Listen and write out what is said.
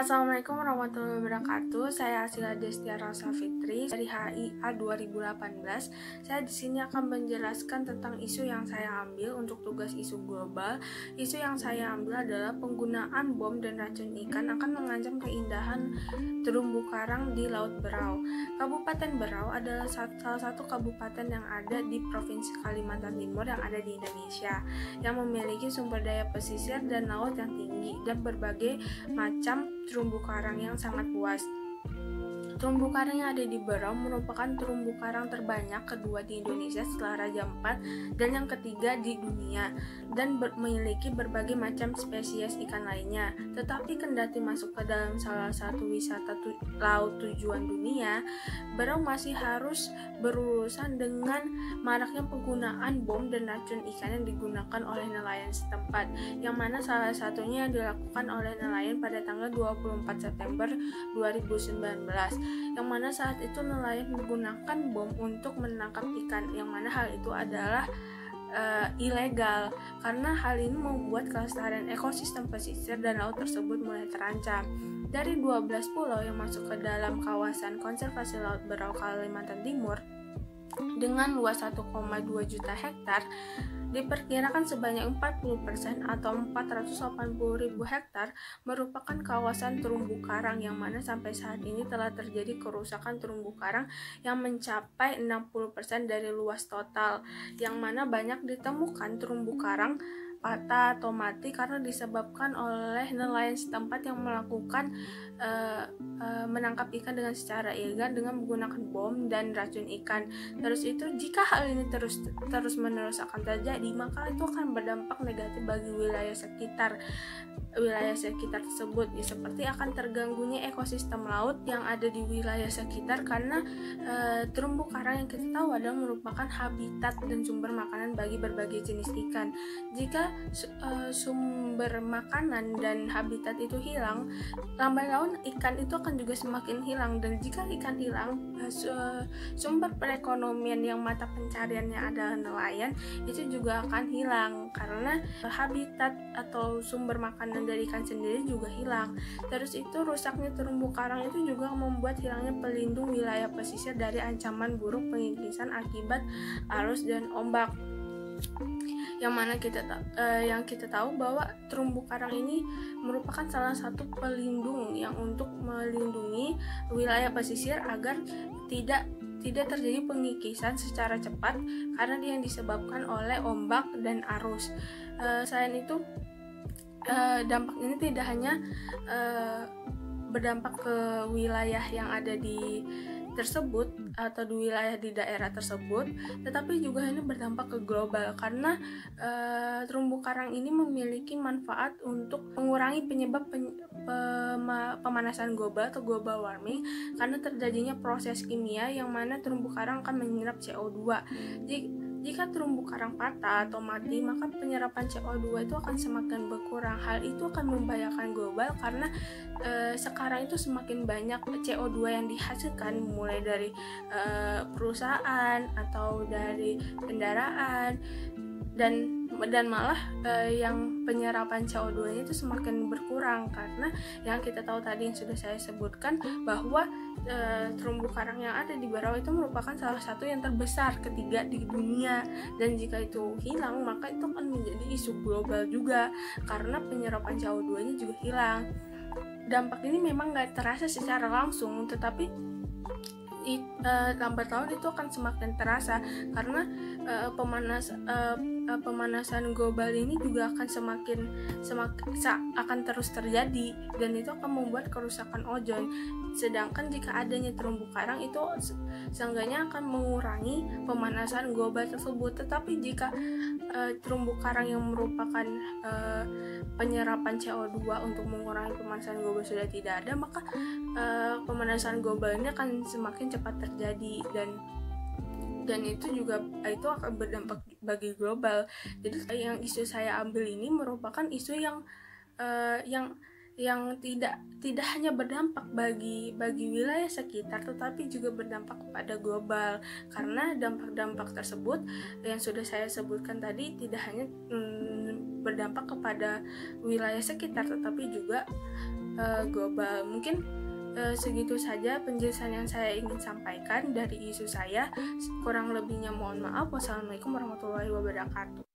Assalamualaikum warahmatullahi wabarakatuh. Saya Asila Destia Rasa Fitri dari HIA 2018. Saya di sini akan menjelaskan tentang isu yang saya ambil untuk tugas isu global. Isu yang saya ambil adalah penggunaan bom dan racun ikan akan mengancam keindahan terumbu karang di Laut Berau. Kabupaten Berau adalah salah satu kabupaten yang ada di Provinsi Kalimantan Timur yang ada di Indonesia, yang memiliki sumber daya pesisir dan laut yang tinggi dan berbagai macam terumbu karang yang sangat luas. Terumbu karang yang ada di Berau merupakan terumbu karang terbanyak kedua di Indonesia setelah Raja Ampat dan yang ketiga di dunia, dan memiliki berbagai macam spesies ikan lainnya. Tetapi kendati masuk ke dalam salah satu wisata laut tujuan dunia, Berau masih harus berurusan dengan maraknya penggunaan bom dan racun ikan yang digunakan oleh nelayan setempat, yang mana salah satunya yang dilakukan oleh nelayan pada tanggal 24 September 2019, yang mana saat itu nelayan menggunakan bom untuk menangkap ikan, yang mana hal itu adalah ilegal, karena hal ini membuat kelestarian ekosistem pesisir dan laut tersebut mulai terancam. Dari 12 pulau yang masuk ke dalam kawasan konservasi Laut Berau Kalimantan Timur dengan luas 1,2 juta hektar, diperkirakan sebanyak 40% atau 480.000 hektar merupakan kawasan terumbu karang, yang mana sampai saat ini telah terjadi kerusakan terumbu karang yang mencapai 60% dari luas total, yang mana banyak ditemukan terumbu karang patah atau mati karena disebabkan oleh nelayan setempat yang melakukan menangkap ikan dengan secara ilegal dengan menggunakan bom dan racun ikan. Terus itu, jika hal ini terus menerus akan terjadi, maka itu akan berdampak negatif bagi wilayah sekitar tersebut, seperti akan terganggunya ekosistem laut yang ada di wilayah sekitar, karena terumbu karang yang kita tahu adalah merupakan habitat dan sumber makanan bagi berbagai jenis ikan. Jika sumber makanan dan habitat itu hilang, lambat laun ikan itu akan juga semakin hilang, dan jika ikan hilang, sumber perekonomian yang mata pencariannya adalah nelayan itu juga akan hilang, karena habitat atau sumber makanan dari ikan sendiri juga hilang. Terus itu, rusaknya terumbu karang itu juga membuat hilangnya pelindung wilayah pesisir dari ancaman buruk pengikisan akibat arus dan ombak. Yang mana kita tahu bahwa terumbu karang ini merupakan salah satu pelindung yang untuk melindungi wilayah pesisir agar tidak terjadi pengikisan secara cepat, karena dia yang disebabkan oleh ombak dan arus. Selain itu, dampak ini tidak hanya berdampak ke wilayah yang ada di tersebut atau di wilayah di daerah tersebut, tetapi juga ini berdampak ke global, karena terumbu karang ini memiliki manfaat untuk mengurangi penyebab pemanasan global atau global warming, karena terjadinya proses kimia yang mana terumbu karang akan menyerap CO2. Jika terumbu karang patah atau mati, maka penyerapan CO2 itu akan semakin berkurang. Hal itu akan membahayakan global, karena sekarang itu semakin banyak CO2 yang dihasilkan, mulai dari perusahaan atau dari kendaraan, dan malah yang penyerapan CO2 itu semakin berkurang, karena yang kita tahu tadi yang sudah saya sebutkan bahwa terumbu karang yang ada di Berau itu merupakan salah satu yang terbesar ketiga di dunia, dan jika itu hilang maka itu akan menjadi isu global juga, karena penyerapan CO2-nya juga hilang. Dampak ini memang gak terasa secara langsung, tetapi lambat laun itu akan semakin terasa, karena pemanasan global ini juga akan akan terus terjadi, dan itu akan membuat kerusakan ozon. Sedangkan jika adanya terumbu karang itu seenggaknya akan mengurangi pemanasan global tersebut. Tetapi jika terumbu karang yang merupakan penyerapan CO2 untuk mengurangi pemanasan global sudah tidak ada, maka pemanasan global ini akan semakin cepat terjadi, dan itu akan berdampak bagi global. Jadi yang isu saya ambil ini merupakan isu yang tidak hanya berdampak bagi wilayah sekitar, tetapi juga berdampak kepada global, karena dampak-dampak tersebut yang sudah saya sebutkan tadi tidak hanya berdampak kepada wilayah sekitar, tetapi juga global. Mungkin segitu saja penjelasan yang saya ingin sampaikan dari isu saya. Kurang lebihnya mohon maaf. Wassalamualaikum warahmatullahi wabarakatuh.